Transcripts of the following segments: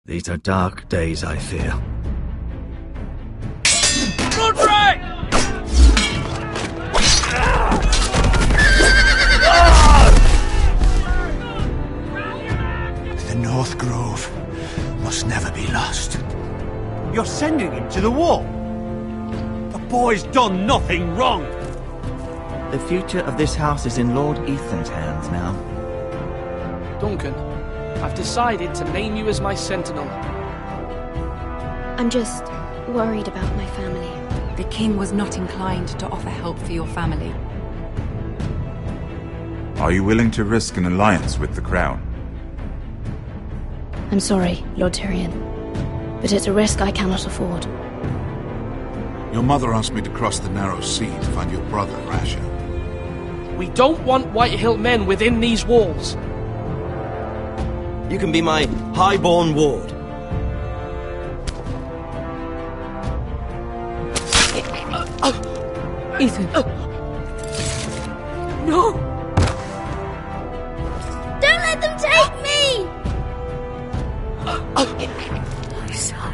These are dark days, I fear. Roderick! The North Grove must never be lost. You're sending him to the war? The boy's done nothing wrong! The future of this house is in Lord Ethan's hands now. Duncan, I've decided to name you as my sentinel. I'm just worried about my family. The king was not inclined to offer help for your family. Are you willing to risk an alliance with the Crown? I'm sorry, Lord Tyrion, but it's a risk I cannot afford. Your mother asked me to cross the narrow sea to find your brother, Rasher. We don't want Whitehill men within these walls. You can be my highborn ward. Ethan. No! Don't let them take me! My son.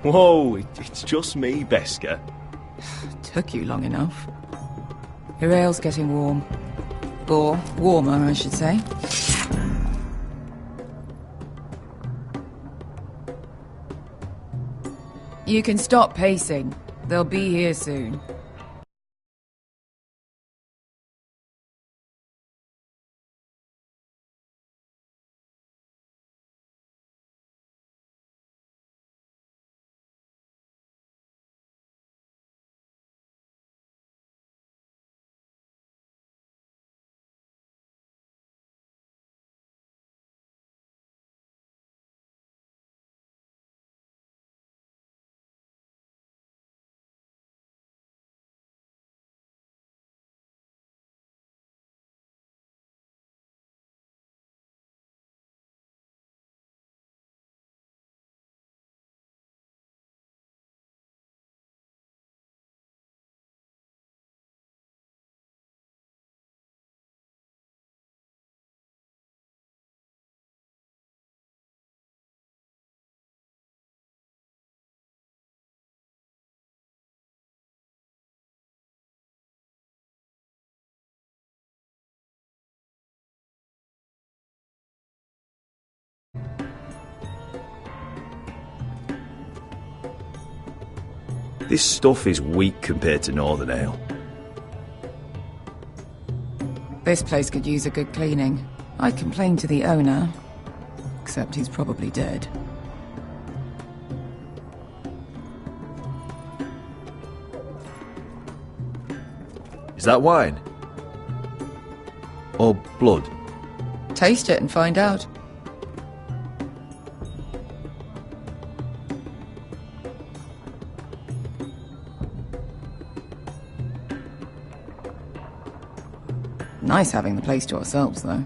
Whoa, it's just me, Beska. Took you long enough. Your ale's getting warm. Or warmer, I should say. You can stop pacing. They'll be here soon. This stuff is weak compared to Northern Ale. This place could use a good cleaning. I'd complain to the owner, except he's probably dead. Is that wine? Or blood? Taste it and find out. Nice having the place to ourselves, though.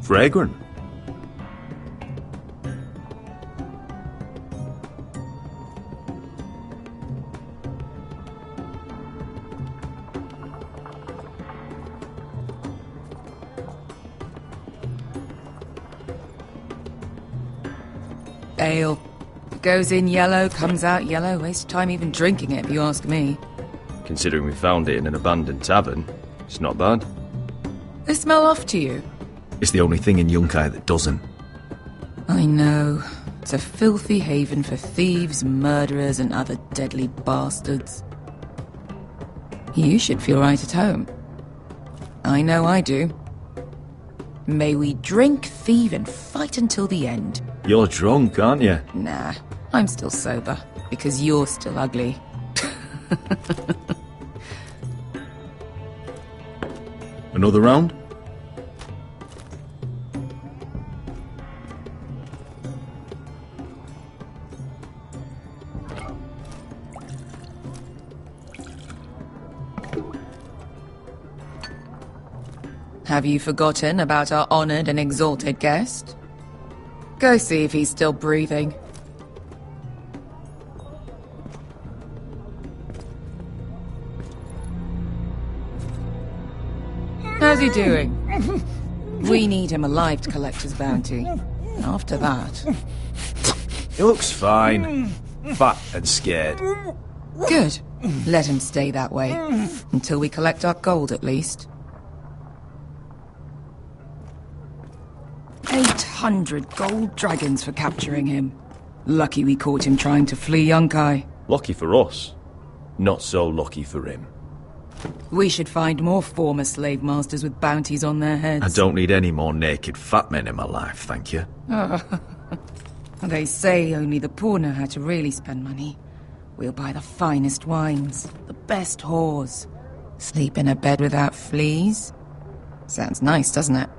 Fragrant. Ale. Goes in yellow, comes out yellow. Waste time even drinking it, if you ask me. Considering we found it in an abandoned tavern, it's not bad. They smell off to you? It's the only thing in Yunkai that doesn't. I know. It's a filthy haven for thieves, murderers, and other deadly bastards. You should feel right at home. I know I do. May we drink, thieve, and fight until the end. You're drunk, aren't you? Nah, I'm still sober, because you're still ugly. Another round? Have you forgotten about our honored and exalted guest? Go see if he's still breathing. How's he doing? We need him alive to collect his bounty. After that... He looks fine. Fat and scared. Good. Let him stay that way. Until we collect our gold, at least. 800 gold dragons for capturing him. Lucky we caught him trying to flee Yunkai. Lucky for us. Not so lucky for him. We should find more former slave masters with bounties on their heads. I don't need any more naked fat men in my life, thank you. They say only the poor know how to really spend money. We'll buy the finest wines, the best whores. Sleep in a bed without fleas. Sounds nice, doesn't it?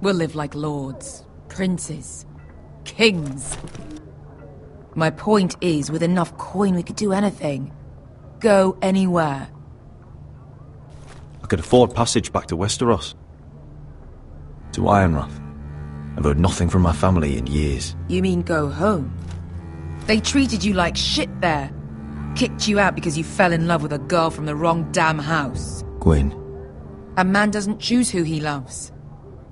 We'll live like lords, princes, kings. My point is, with enough coin we could do anything. Go anywhere. I could afford passage back to Westeros. To Ironrath. I've heard nothing from my family in years. You mean go home? They treated you like shit there. Kicked you out because you fell in love with a girl from the wrong damn house. Gwyn. A man doesn't choose who he loves.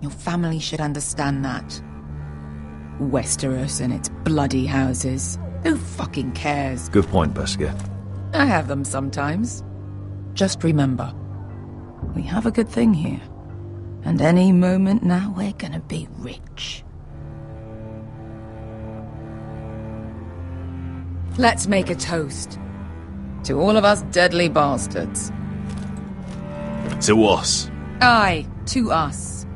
Your family should understand that. Westeros and its bloody houses. Who fucking cares? Good point, Beskar. I have them sometimes. Just remember, we have a good thing here. And any moment now we're gonna be rich. Let's make a toast. To all of us deadly bastards. To us. Aye, to us.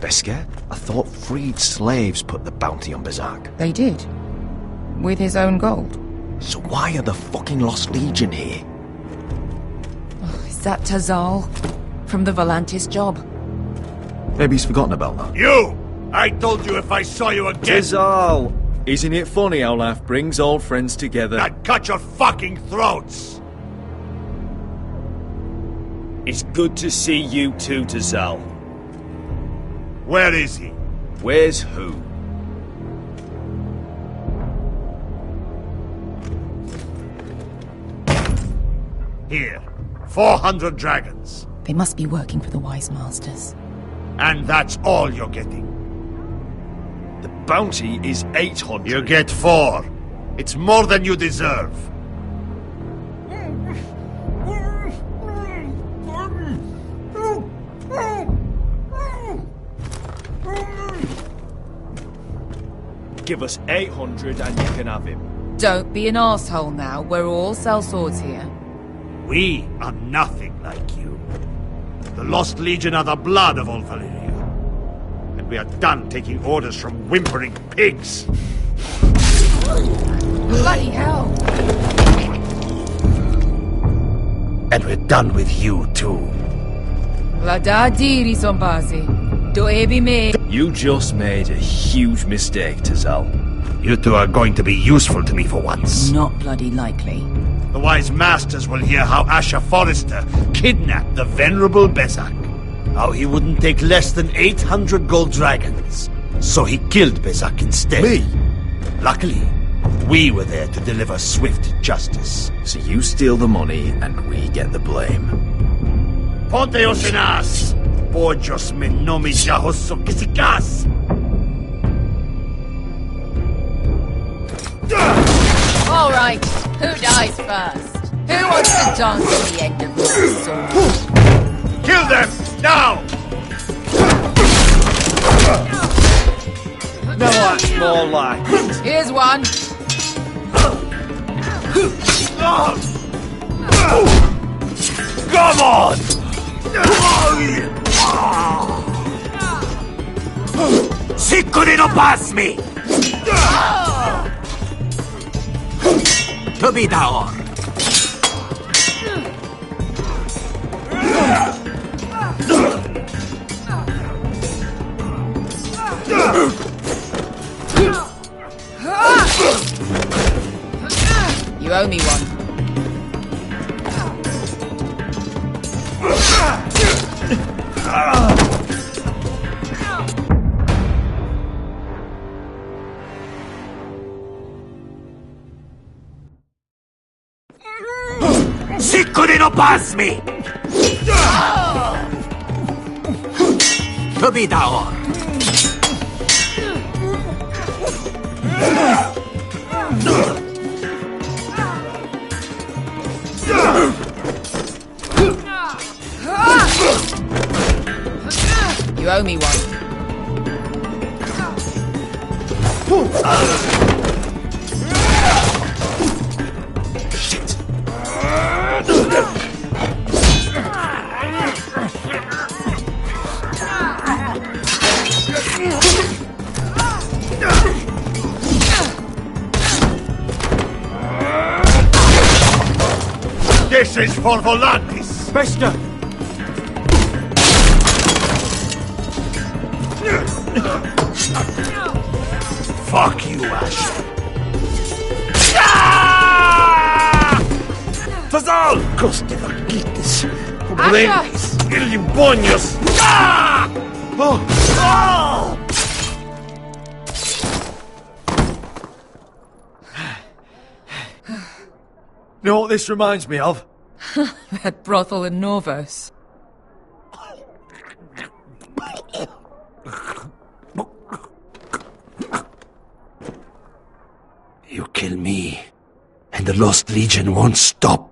Beskar? I thought freed slaves put the bounty on Berserk. They did. With his own gold. So why are the fucking Lost Legion here? Oh, is that Tazal? From the Volantis job? Maybe he's forgotten about that. You! I told you if I saw you again... Tizal! Isn't it funny how life brings old friends together? I'd cut your fucking throats! It's good to see you too, Tizal. Where is he? Where's who? Here. 400 dragons. They must be working for the Wise Masters. And that's all you're getting. The bounty is 800. You get 4. It's more than you deserve. Give us 800 and you can have him. Don't be an asshole now. We're all sellswords here. We are nothing like you. The Lost Legion are the blood of all Valyria. And we are done taking orders from whimpering pigs. Bloody hell! And we're done with you, too. Vladadiri Sombazi. Do ebi me. You just made a huge mistake, Tizal. You two are going to be useful to me for once. Not bloody likely. The Wise Masters will hear how Asher Forrester kidnapped the venerable Bezak. How he wouldn't take less than 800 gold dragons. So he killed Bezak instead. Me? Luckily, We were there to deliver swift justice. So you steal the money and we get the blame. Ponteos en as! Pollos me nomis yahoso kisikas! All right, who dies first? Who wants to dance at the end of my sword? Kill them! Now! No, that's more like it. Here's one. Come on! Si couldn't pass me! To be down. You owe me one. Si couldn't pass me! To be down. You owe me one. Shit! This is for Volantis! Bester! Fuck you, Ash. Fazal! Coste vaquites. Problemas. Ilibonios. You know what this reminds me of? That brothel in Norvos. You kill me, and the Lost Legion won't stop.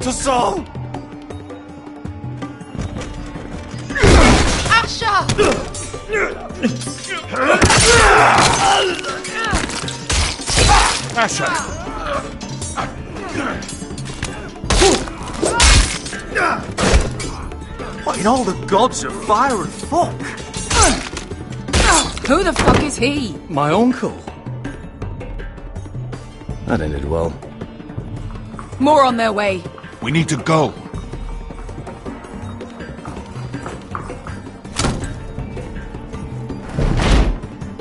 To Saul! Asha! Asher! What in all the gods of fire and fuck? Who the fuck is he? My uncle. That ended well. More on their way. We need to go.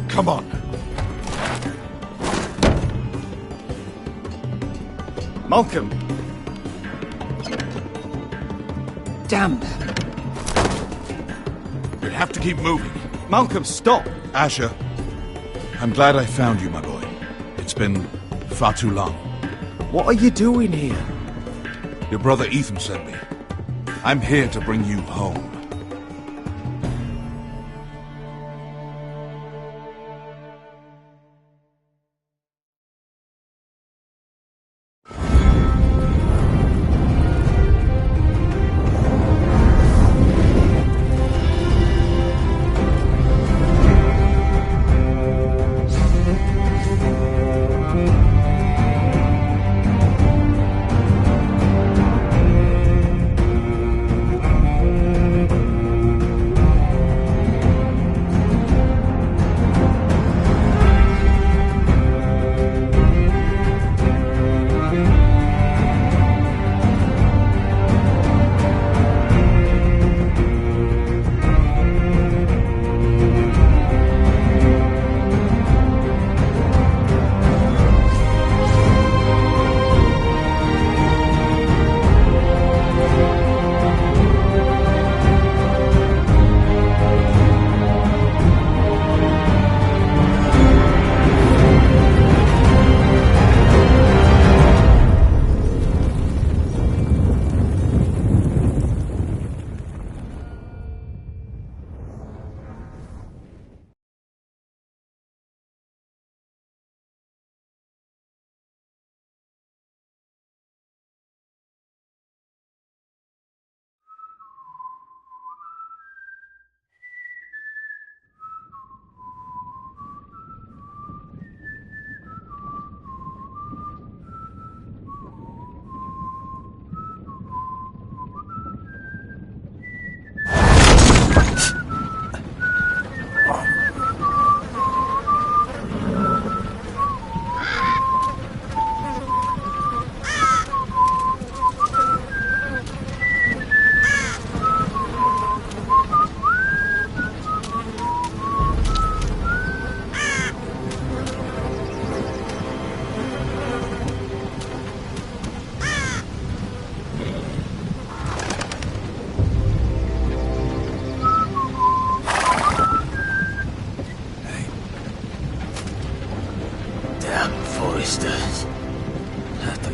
Come on. Malcolm. Damn. We'll have to keep moving. Malcolm, stop! Asher, I'm glad I found you, my boy. It's been far too long. What are you doing here? Your brother Ethan sent me. I'm here to bring you home.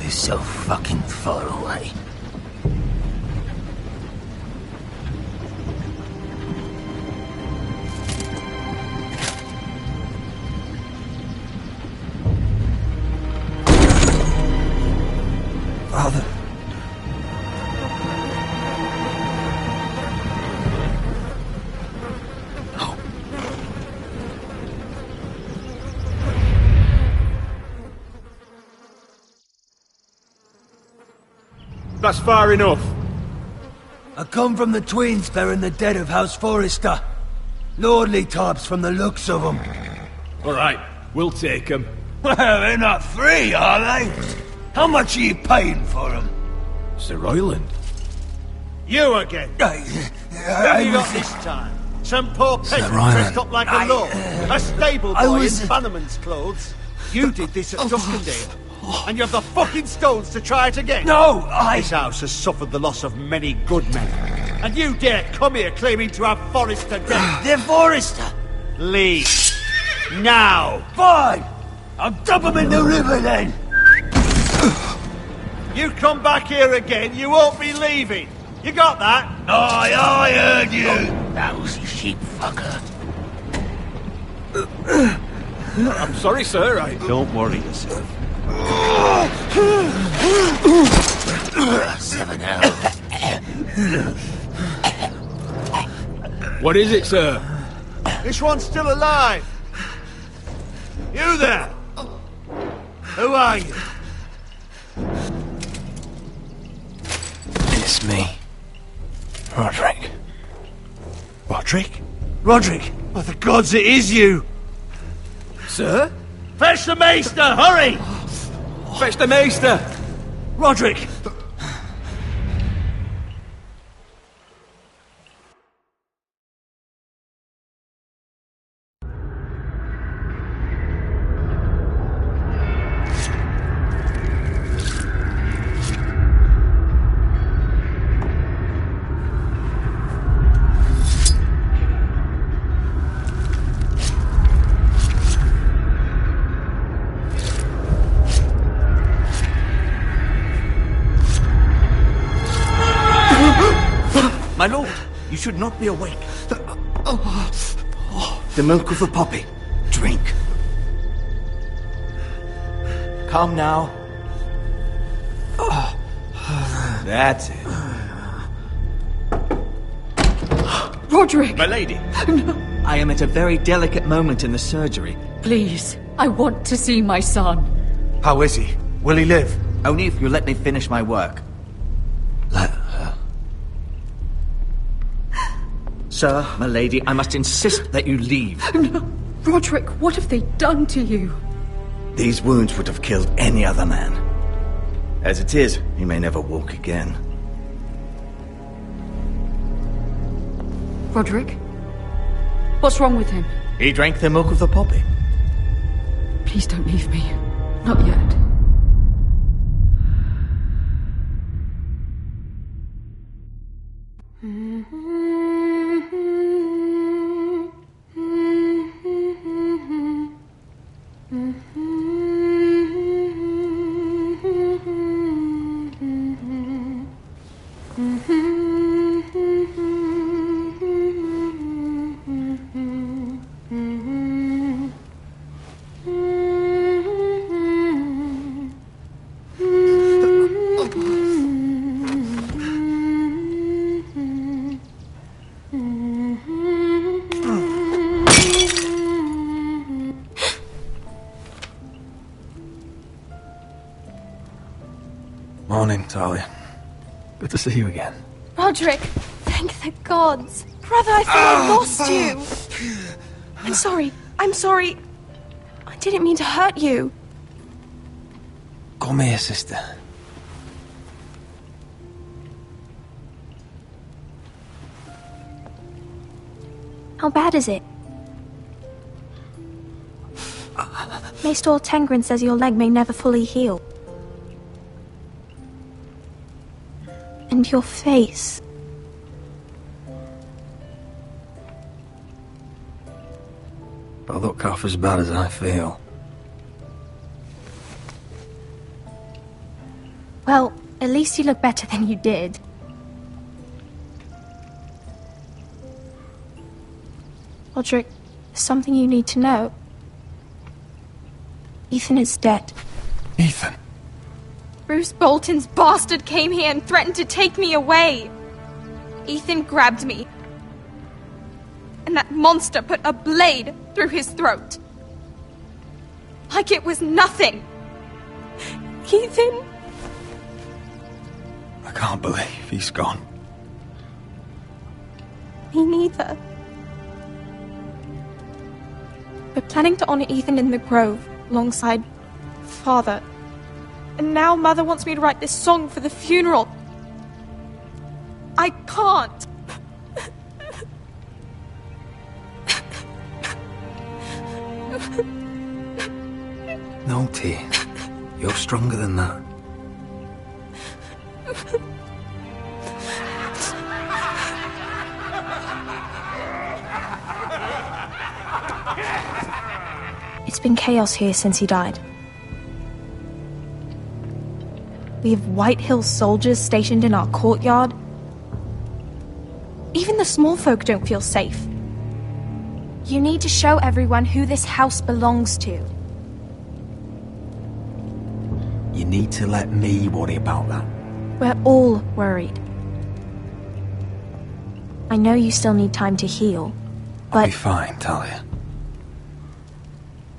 is so fucking far away. Father. No. That's far enough. I come from the Tweens bearing the dead of House Forrester. Lordly types from the looks of them. Alright, we'll take them. Well, they're not free, are they? How much are you paying for them? Sir Royland. You again. What have you got this time? Some poor peasant dressed up like a lord. A stable boy in Bannerman's clothes. You did this at Duskendale. And you have the fucking stones to try it again? No, This house has suffered the loss of many good men. And you dare come here claiming to have Forrester dead? They're Forrester. Leave. Now. Fine. I'll dump them in the river then. You come back here again, you won't be leaving. You got that? Aye, I heard you. Lousy sheep fucker. I'm sorry, sir. Don't worry yourself. 7 hours. What is it, sir? This one's still alive. You there? Who are you? It's me. Roderick. Roderick? Roderick? Oh, the gods, it is you! Sir? Fetch the maester, hurry! Fetch the maester! Roderick! My lord, you should not be awake. The milk of the poppy. Drink. Come now. That's it. Roderick! My lady. No. I am at a very delicate moment in the surgery. Please, I want to see my son. How is he? Will he live? Only if you let me finish my work. Let her. Sir, my lady, I must insist that you leave. No. Roderick, what have they done to you? These wounds would have killed any other man. As it is, he may never walk again. Roderick? What's wrong with him? He drank the milk of the poppy. Please don't leave me. Not yet. Morning, Talia. Good to see you again. Roderick, thank the gods. Brother, I thought I lost you. I'm sorry. I didn't mean to hurt you. Come here, sister. How bad is it? Maester Tengrin says your leg may never fully heal. And your face. I look half as bad as I feel. Well, at least you look better than you did. Roderick, there's something you need to know. Ethan is dead. Ethan? Bruce Bolton's bastard came here and threatened to take me away. Ethan grabbed me. And that monster put a blade through his throat. Like it was nothing. Ethan? I can't believe he's gone. Me neither. We're planning to honor Ethan in the Grove, alongside Father. And now Mother wants me to write this song for the funeral. I can't. No, T. You're stronger than that. It's been chaos here since he died. We have White Hill soldiers stationed in our courtyard. Even the small folk don't feel safe. You need to show everyone who this house belongs to. You need to let me worry about that. We're all worried. I know you still need time to heal, but... I'll be fine, Talia.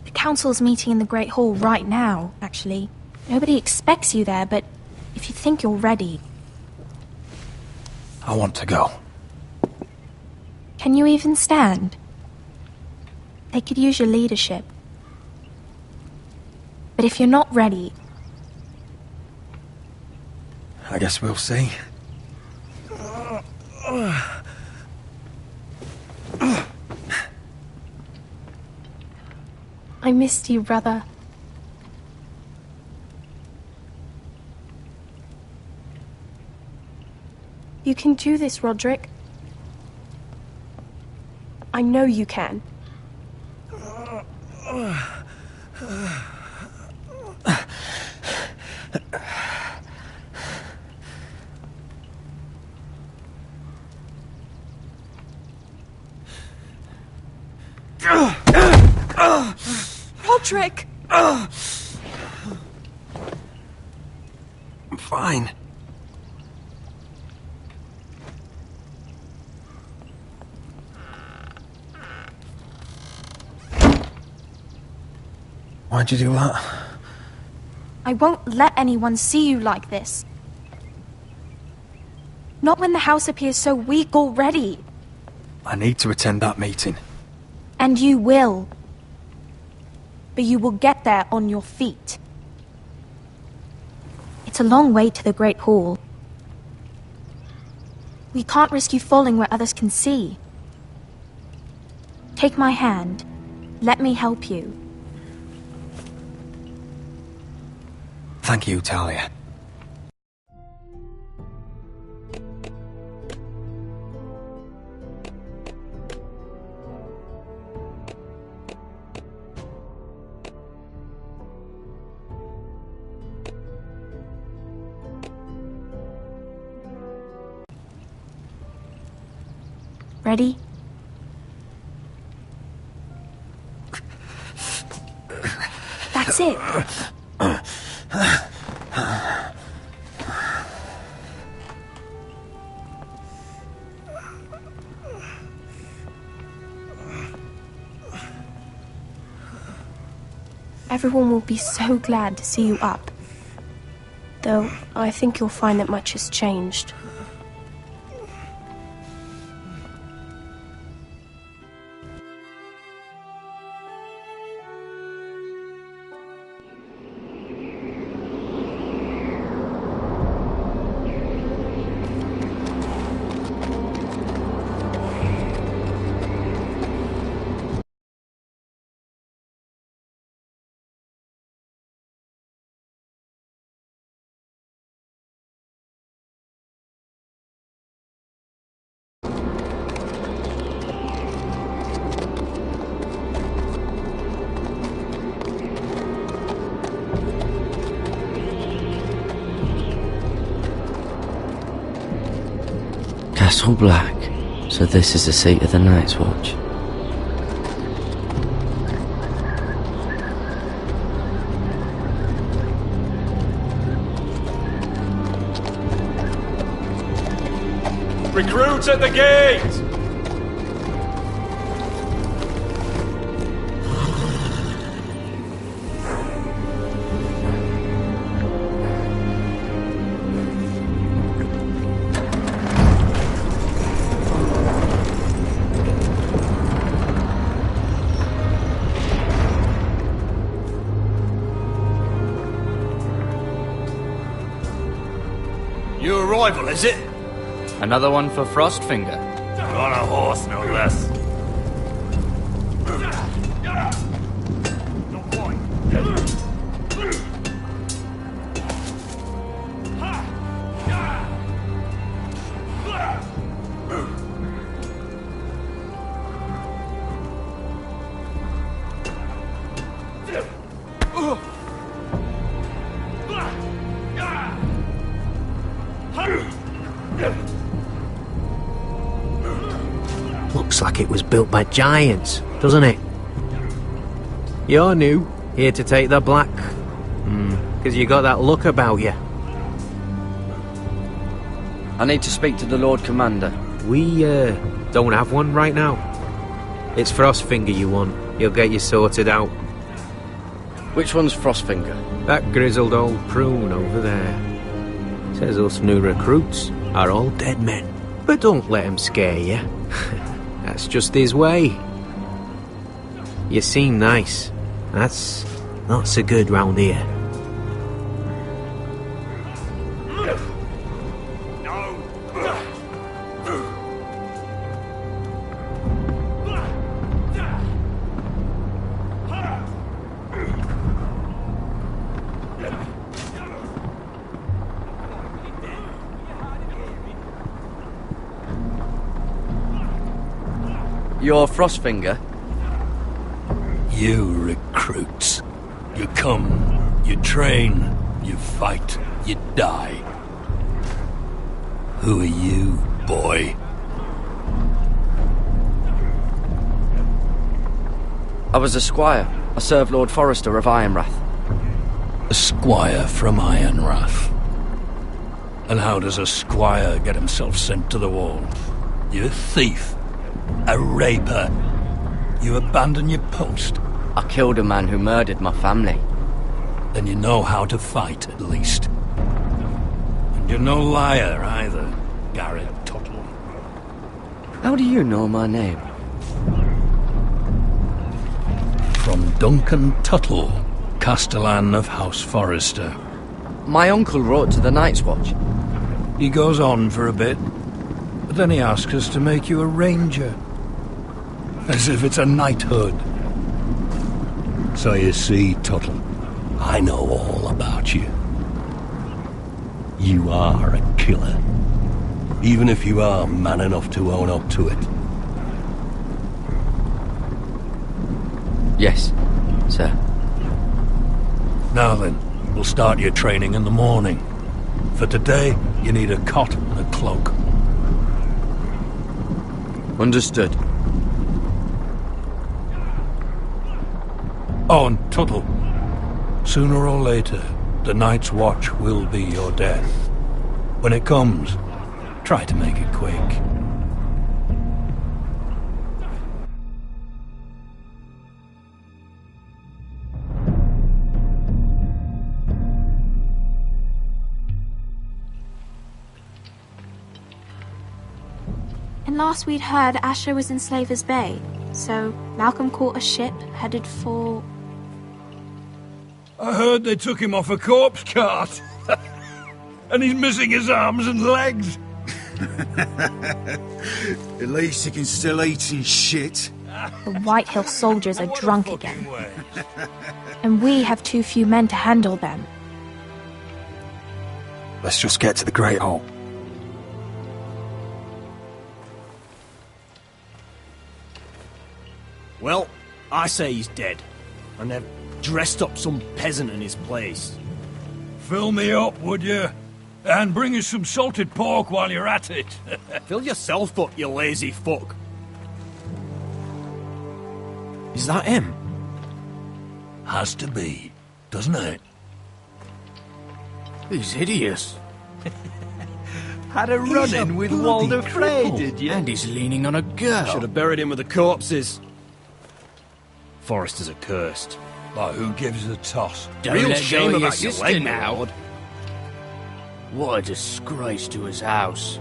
The council's meeting in the Great Hall right now, actually. Nobody expects you there, but if you think you're ready... I want to go. Can you even stand? They could use your leadership. But if you're not ready... I guess we'll see. I missed you, brother. You can do this, Roderick. I know you can. Roderick! I'm fine. Why'd you do that? I won't let anyone see you like this. Not when the house appears so weak already. I need to attend that meeting. And you will. But you will get there on your feet. It's a long way to the Great Hall. We can't risk you falling where others can see. Take my hand. Let me help you. Thank you, Talia. Ready? That's it. Everyone will be so glad to see you up. Though, I think you'll find that much has changed. Castle Black. So this is the seat of the Night's Watch. Recruits at the gate! New arrival, is it? Another one for Frostfinger. On a horse, no less. Looks like it was built by giants, doesn't it? You're new, here to take the black. Because you got that look about you. I need to speak to the Lord Commander. We, don't have one right now. It's Frostfinger you want. He'll get you sorted out. Which one's Frostfinger? That grizzled old prune over there. Says us new recruits are all dead men. But don't let him scare you. That's just his way. You seem nice. That's not so good round here. You're Frostfinger? You recruits. You come, you train, you fight, you die. Who are you, boy? I was a squire. I served Lord Forrester of Ironrath. A squire from Ironrath. And how does a squire get himself sent to the wall? You thief. A raper. You abandon your post. I killed a man who murdered my family. Then you know how to fight, at least. And you're no liar, either, Garrett Tuttle. How do you know my name? From Duncan Tuttle, Castellan of House Forrester. My uncle wrote to the Night's Watch. He goes on for a bit, but then he asks us to make you a ranger. As if it's a knighthood. So you see, Tuttle, I know all about you. You are a killer. Even if you are man enough to own up to it. Yes, sir. Now then, we'll start your training in the morning. For today, you need a cot and a cloak. Understood. Oh, and Tuttle, sooner or later, the Night's Watch will be your death. When it comes, try to make it quick. And last we'd heard, Asher was in Slaver's Bay, so Malcolm caught a ship headed for... I heard they took him off a corpse cart. And he's missing his arms and legs. At least he can still eat and shit. The White Hill soldiers are drunk again. And we have too few men to handle them. Let's just get to the Great Hall. Well, I say he's dead. And they've dressed up some peasant in his place. Fill me up, would you? And bring us some salted pork while you're at it. Fill yourself up, you lazy fuck. Is that him? Has to be, doesn't it? He's hideous. Had a run-in with Walder Frey, did you? And he's leaning on a girl. Should have buried him with the corpses. Foresters are cursed. But who gives a toss? Don't Real let shame go of your about your sister leg, now. Lord. What a disgrace to his house.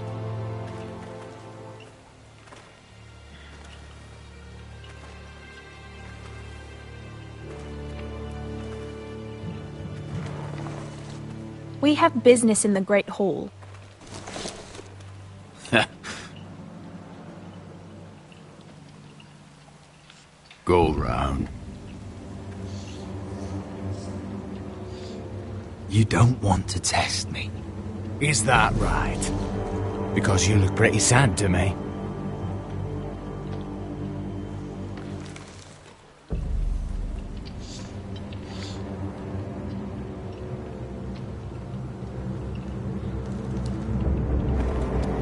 We have business in the Great Hall. Go round. You don't want to test me. Is that right? Because you look pretty sad to me.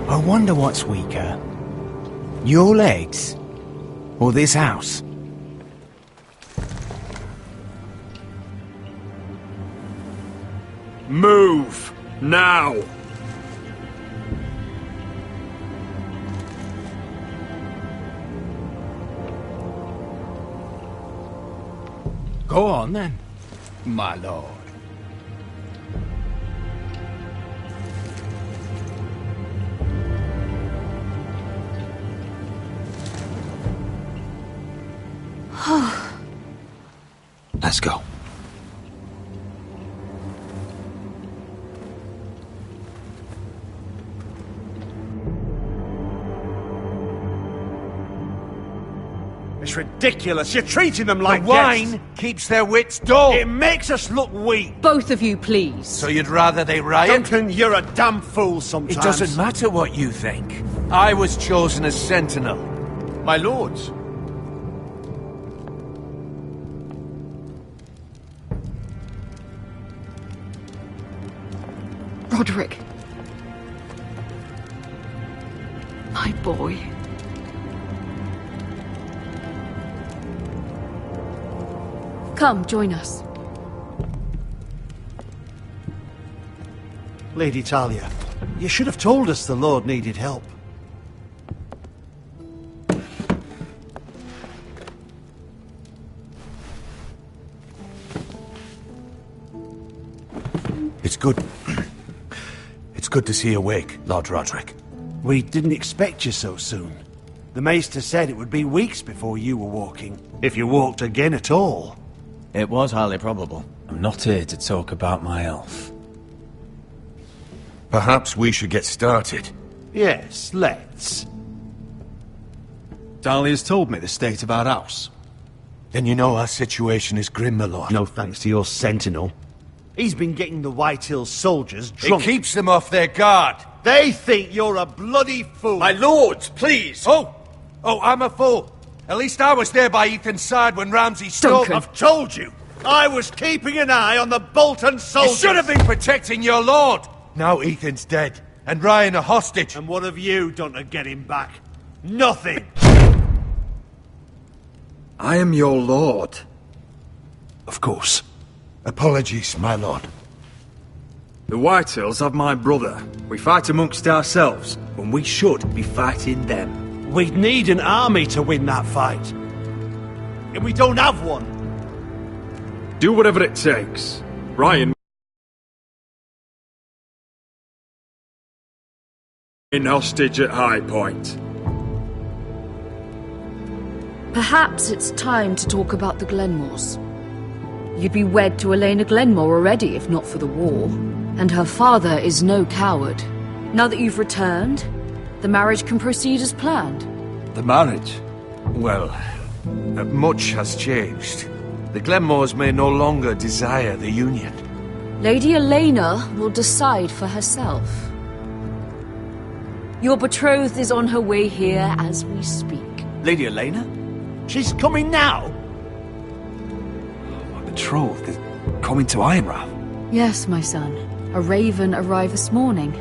I wonder what's weaker. Your legs? Or this house? Move! Now! Go on then, my lord. Let's go. It's ridiculous. You're treating them like The wine guests. keeps their wits dull. It makes us look weak. Both of you, please. So you'd rather they riot? Duncan, you're a damn fool sometimes. It doesn't matter what you think. I was chosen as sentinel. My lords. Roderick. My boy. Come, join us. Lady Talia, you should have told us the Lord needed help. It's good. It's good to see you awake, Lord Roderick. We didn't expect you so soon. The Maester said it would be weeks before you were walking, if you walked again at all. It was highly probable. I'm not here to talk about my elf. Perhaps we should get started. Yes, let's. Dahlia's told me the state of our house. Then you know our situation is grim, my lord. No thanks to your sentinel. He's been getting the White Hills soldiers drunk. It keeps them off their guard. They think you're a bloody fool. My lords, please! Oh, I'm a fool. At least I was there by Ethan's side when Ramsay stole... I've told you! I was keeping an eye on the Bolton soldiers! You should have been protecting your lord! Now Ethan's dead, and Ryan a hostage. And what have you done to get him back? Nothing! I am your lord. Of course. Apologies, my lord. The Whitehills have my brother. We fight amongst ourselves, when we should be fighting them. We'd need an army to win that fight. And we don't have one. Do whatever it takes. Ryan... in hostage at High Point. Perhaps it's time to talk about the Glenmores. You'd be wed to Elena Glenmore already, if not for the war. And her father is no coward. Now that you've returned, the marriage can proceed as planned. The marriage? Well, much has changed. The Glenmores may no longer desire the union. Lady Elena will decide for herself. Your betrothed is on her way here as we speak. Lady Elena? She's coming now? My betrothed is coming to Ironrath. Yes, my son. A raven arrived this morning.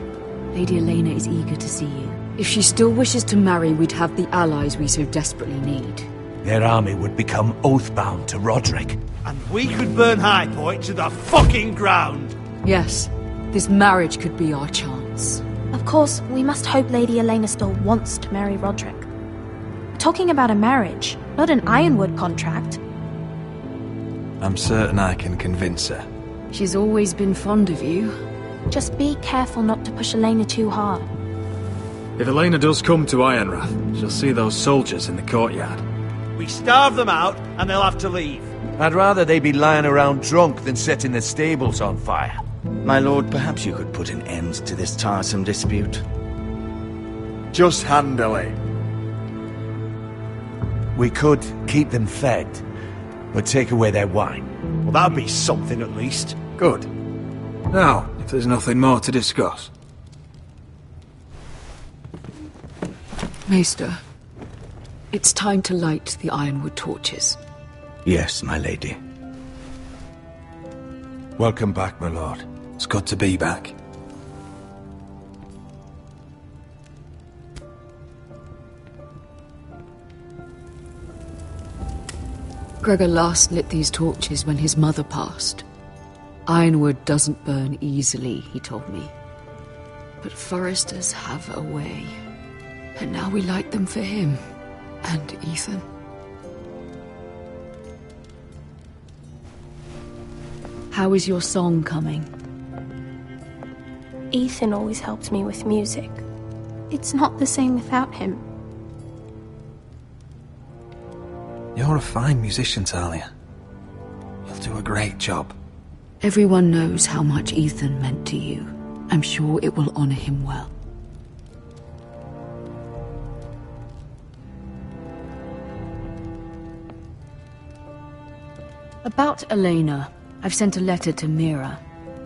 Lady Elena is eager to see you. If she still wishes to marry, we'd have the allies we so desperately need. Their army would become oath-bound to Roderick. And we could burn High Point to the fucking ground! Yes, this marriage could be our chance. Of course, we must hope Lady Elena still wants to marry Roderick. We're talking about a marriage, not an Ironwood contract. I'm certain I can convince her. She's always been fond of you. Just be careful not to push Elena too hard. If Elena does come to Ironrath, she'll see those soldiers in the courtyard. We starve them out, and they'll have to leave. I'd rather they be lying around drunk than setting the stables on fire. My lord, perhaps you could put an end to this tiresome dispute. Just handle it. We could keep them fed, but take away their wine. Well, that'd be something at least. Good. Now, if there's nothing more to discuss. Maester, it's time to light the Ironwood torches. Yes, my lady. Welcome back, my lord. It's good to be back. Gregor last lit these torches when his mother passed. Ironwood doesn't burn easily, he told me. But foresters have a way. And now we light them for him. And Ethan. How is your song coming? Ethan always helps me with music. It's not the same without him. You're a fine musician, Talia. You'll do a great job. Everyone knows how much Ethan meant to you. I'm sure it will honor him well. About Elena, I've sent a letter to Mira.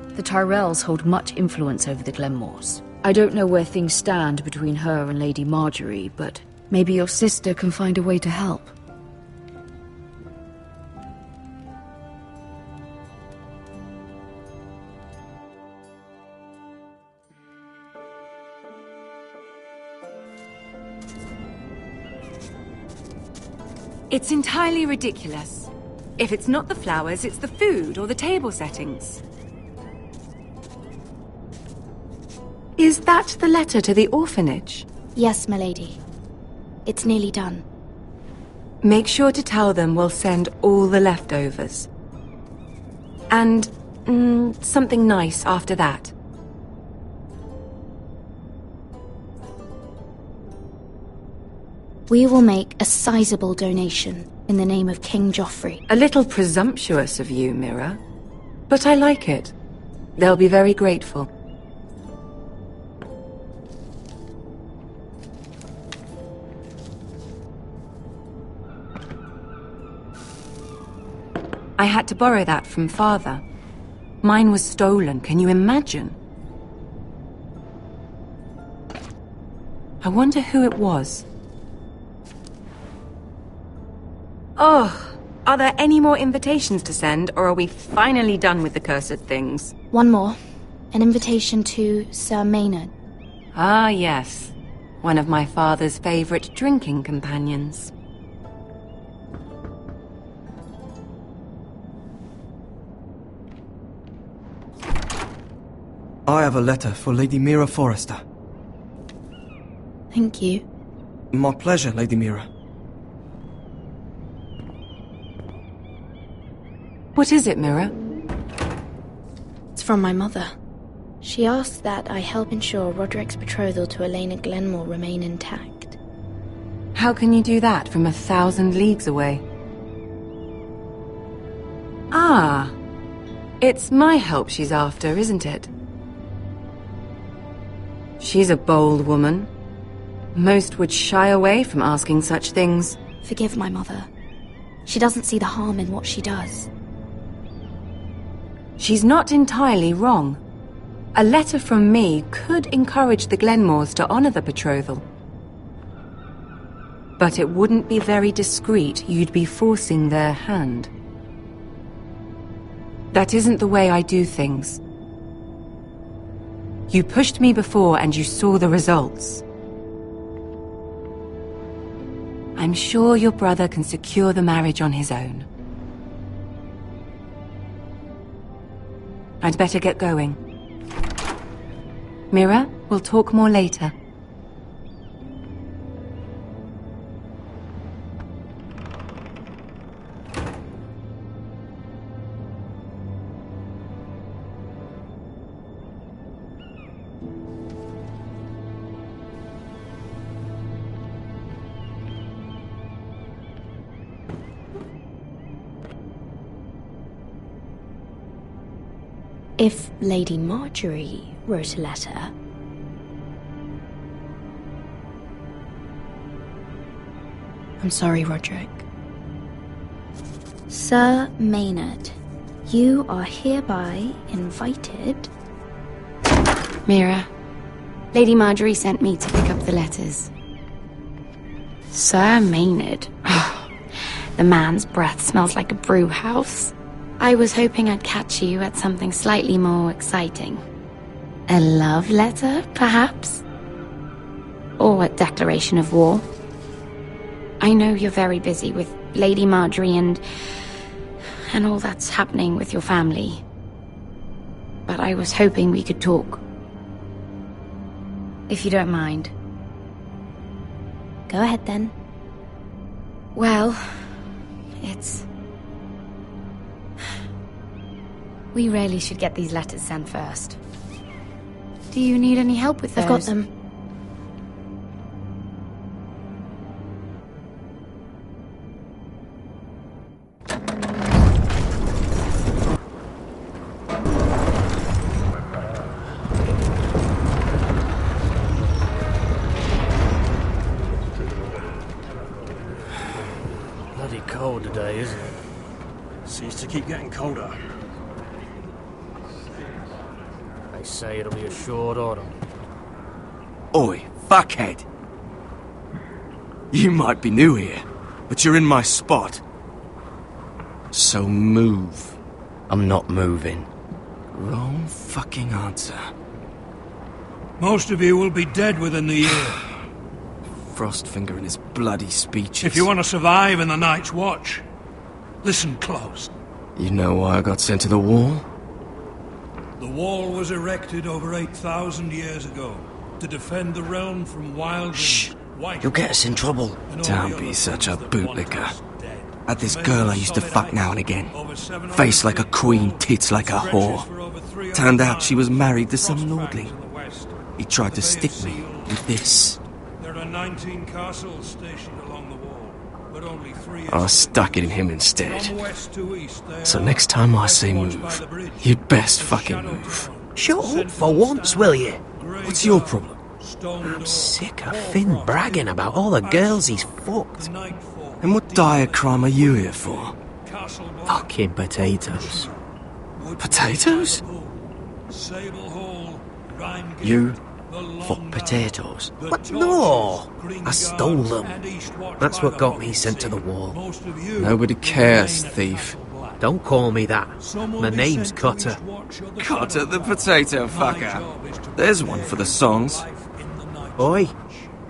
The Tyrells hold much influence over the Glenmores. I don't know where things stand between her and Lady Marjorie, but maybe your sister can find a way to help. It's entirely ridiculous. If it's not the flowers, it's the food or the table settings. Is that the letter to the orphanage? Yes, my lady. It's nearly done. Make sure to tell them we'll send all the leftovers. And something nice after that. We will make a sizable donation in the name of King Joffrey. A little presumptuous of you, Mira. But I like it. They'll be very grateful. I had to borrow that from Father. Mine was stolen, can you imagine? I wonder who it was. Oh, are there any more invitations to send, or are we finally done with the cursed things? One more. An invitation to Sir Maynard. Ah, yes. One of my father's favorite drinking companions. I have a letter for Lady Mira Forrester. Thank you. My pleasure, Lady Mira. What is it, Mira? It's from my mother. She asks that I help ensure Roderick's betrothal to Elena Glenmore remain intact. How can you do that from 1,000 leagues away? Ah, it's my help she's after, isn't it? She's a bold woman. Most would shy away from asking such things. Forgive my mother. She doesn't see the harm in what she does. She's not entirely wrong. A letter from me could encourage the Glenmores to honor the betrothal. But it wouldn't be very discreet. You'd be forcing their hand. That isn't the way I do things. You pushed me before and you saw the results. I'm sure your brother can secure the marriage on his own. I'd better get going. Mira, we'll talk more later. If Lady Marjorie wrote a letter... I'm sorry, Roderick. Sir Maynard, you are hereby invited... Mira, Lady Marjorie sent me to pick up the letters. Sir Maynard? The man's breath smells like a brew house. I was hoping I'd catch you at something slightly more exciting. A love letter, perhaps? Or a declaration of war? I know you're very busy with Lady Marjorie and all that's happening with your family. But I was hoping we could talk. If you don't mind. Go ahead, then. Well, it's... We really should get these letters sent first. Do you need any help with those? I've got them. Bloody cold today, isn't it? Seems to keep getting colder. They say it'll be a short autumn. Oi, fuckhead! You might be new here, but you're in my spot. So move. I'm not moving. Wrong fucking answer. Most of you will be dead within the year. Frostfinger and his bloody speeches. If you want to survive in the Night's Watch, listen close. You know why I got sent to the wall? The wall was erected over 8,000 years ago to defend the realm from wild and white. You'll get us in trouble. Don't be such a bootlicker. Had this girl I used to fuck now and again. Face like a queen, tits like a whore. Turned out she was married to some lordling. He tried to stick me with this. There are 19 castles stationed along the wall, but only 3 I stuck it in him instead. So next time I say move, you'd best fucking move. Shut up for once, will you? What's your problem? I'm sick of Finn bragging about all the girls he's fucked. And what dire crime are you here for? Fucking potatoes. Potatoes? You fuck potatoes? What? No! I stole them. That's what got me sent to the wall. Nobody cares, thief. Don't call me that. My name's Cutter. Cutter the potato fucker. There's one for the songs. Oi,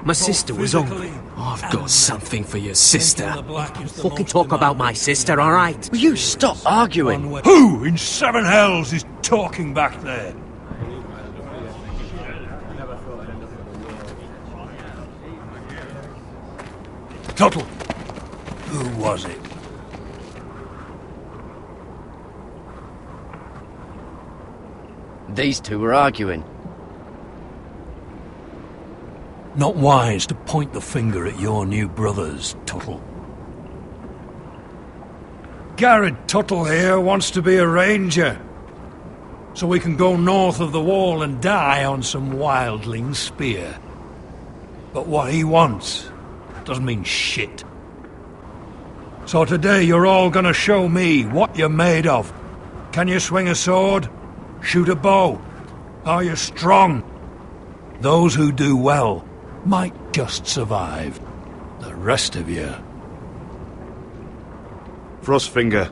my sister was hungry. I've got something for your sister. Fucking talk about my sister, alright? Will you stop arguing? Who in 7 hells is talking back there? Tuttle. Who was it? These two were arguing. Not wise to point the finger at your new brothers, Tuttle. Garrett Tuttle here wants to be a ranger, so we can go north of the wall and die on some wildling spear. But what he wants doesn't mean shit. So today you're all gonna show me what you're made of. Can you swing a sword? Shoot a bow? Are you strong? Those who do well might just survive. The rest of you... Frostfinger.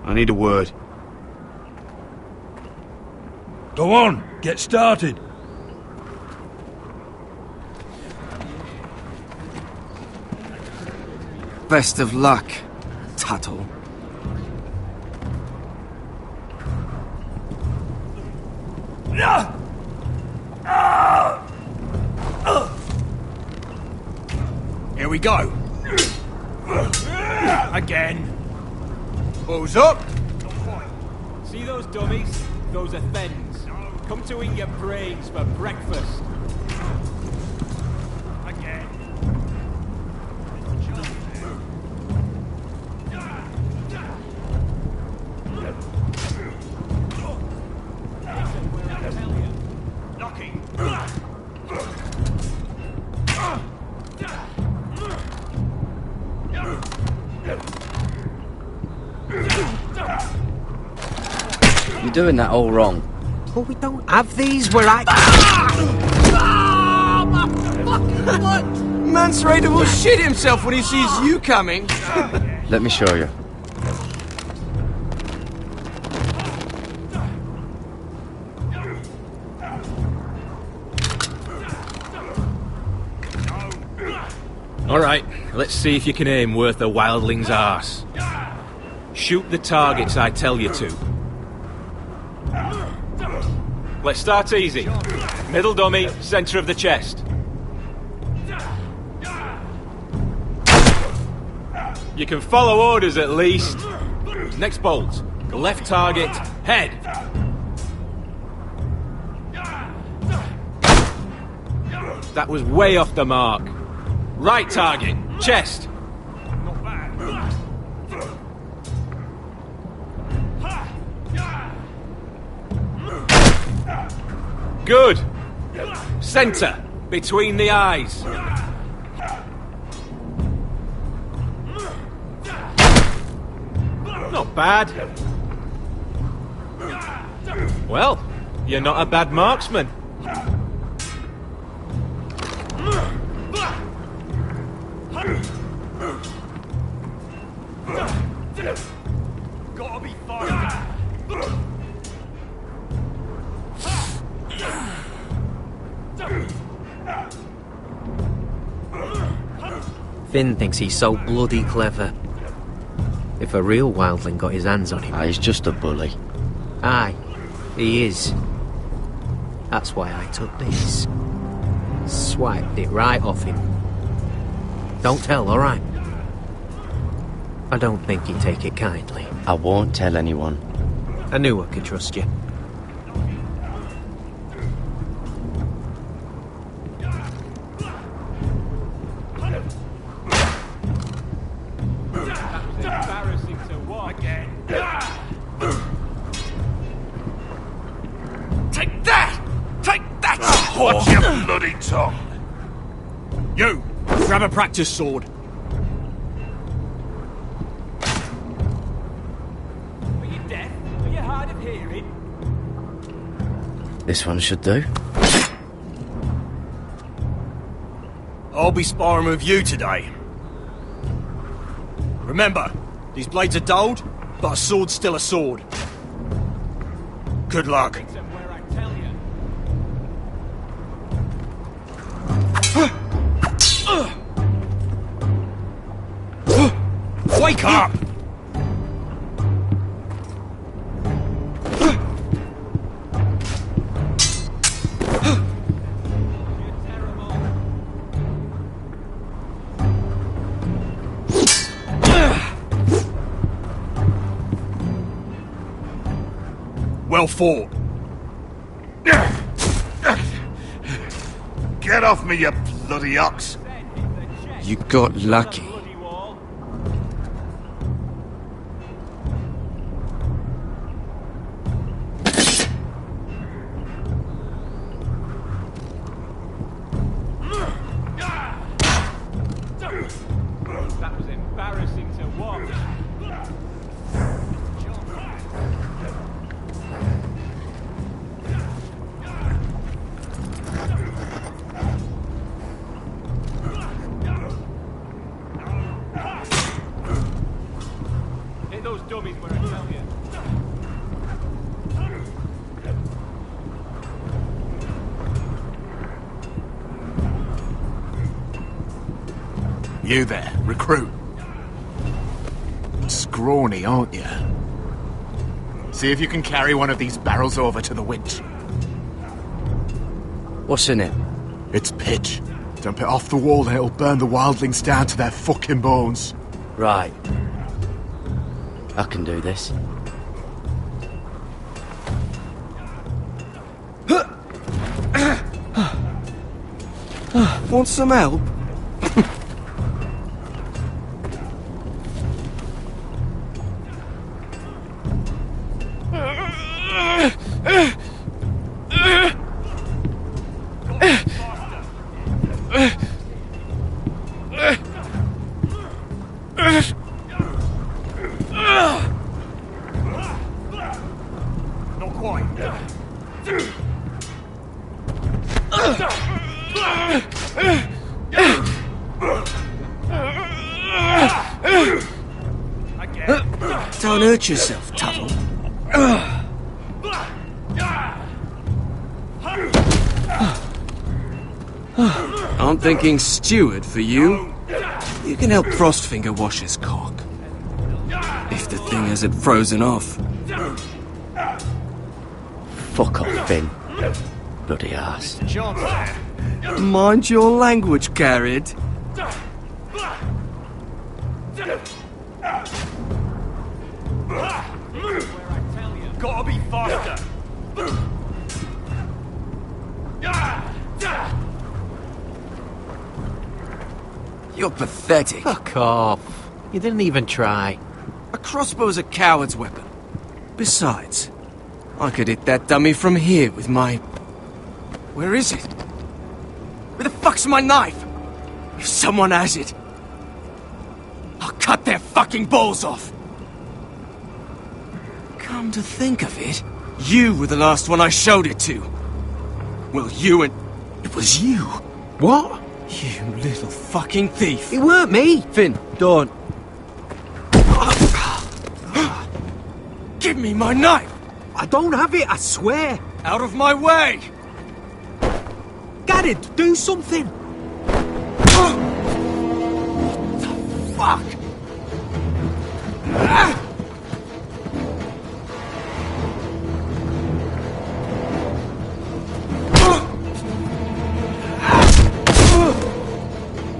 I need a word. Go on, get started. Best of luck, Tuttle. Here we go. Again. Balls up. See those dummies? Those are thens. Come to eat your brains for breakfast. Again. Knocking. You're doing that all wrong. But we don't have these where I... Mance Raider will shit himself when he sees you coming. Let me show you. Alright, let's see if you can aim worth a wildling's arse. Shoot the targets I tell you to. Let's start easy. Middle dummy, centre of the chest. You can follow orders at least. Next bolt. Left target, head. That was way off the mark. Right target, chest. Good. Centre, between the eyes. Not bad. Well, you're not a bad marksman. Gotta be faster. Finn thinks he's so bloody clever. If a real wildling got his hands on him... He's just a bully. Aye, he is. That's why I took this. Swiped it right off him. Don't tell, alright? I don't think he'd take it kindly. I won't tell anyone. I knew I could trust you. Take that! Take that! Watch your bloody tongue! You! Grab a practice sword. Are you deaf? Are you hard of hearing? This one should do. I'll be sparring with you today. Remember, these blades are dulled, but a sword's still a sword. Good luck. Wake up! Well fought. Get off me, you bloody ox! You got lucky. That was embarrassing to watch. You there, recruit. Scrawny, aren't you? See if you can carry one of these barrels over to the winch. What's in it? It's pitch. Dump it off the wall and it'll burn the wildlings down to their fucking bones. Right. I can do this. Want some help? Not quite. Don't hurt yourself, Tuttle. I'm thinking steward for you. You can help Frostfinger wash his cock. If the thing hasn't frozen off. Fuck off, Finn. Bloody ass. Mind your language, Garrett. Gotta be faster. You're pathetic. Fuck off. You didn't even try. A crossbow's a coward's weapon. Besides, I could hit that dummy from here with my... Where is it? Where the fuck's my knife? If someone has it, I'll cut their fucking balls off. Come to think of it, you were the last one I showed it to. Well, you and... It was you. What? You little fucking thief. It weren't me. Finn, don't. Give me my knife! I don't have it, I swear. Out of my way! Garrett, do something. What the fuck?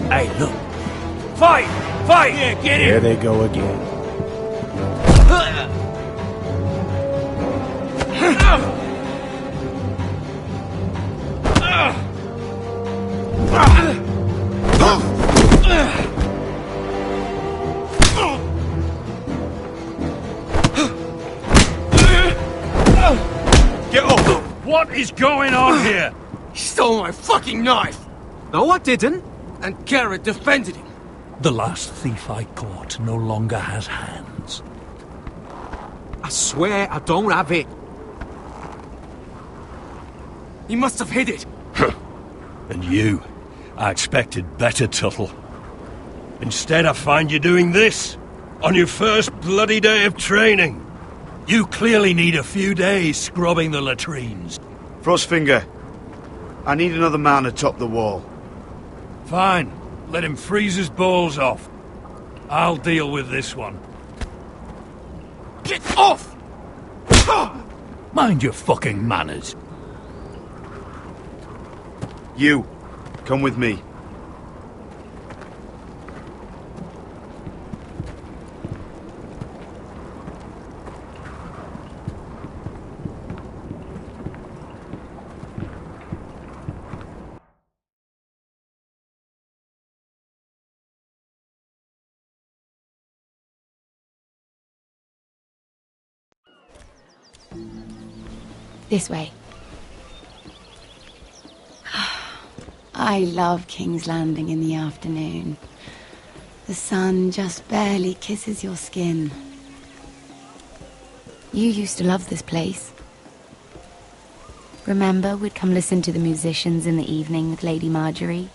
Hey, look. Fight! Fight! Yeah, get him! Here they go again. Get up! What is going on here? He stole my fucking knife! No, I didn't. And Garrett defended him. The last thief I caught no longer has hands. I swear I don't have it. He must have hid it. And you, I expected better, Tuttle. Instead, I find you doing this on your first bloody day of training. You clearly need a few days scrubbing the latrines. Frostfinger, I need another man atop the wall. Fine. Let him freeze his balls off. I'll deal with this one. Get off! Mind your fucking manners. You, come with me. This way. I love King's Landing in the afternoon. The sun just barely kisses your skin. You used to love this place. Remember, we'd come listen to the musicians in the evening with Lady Marjorie?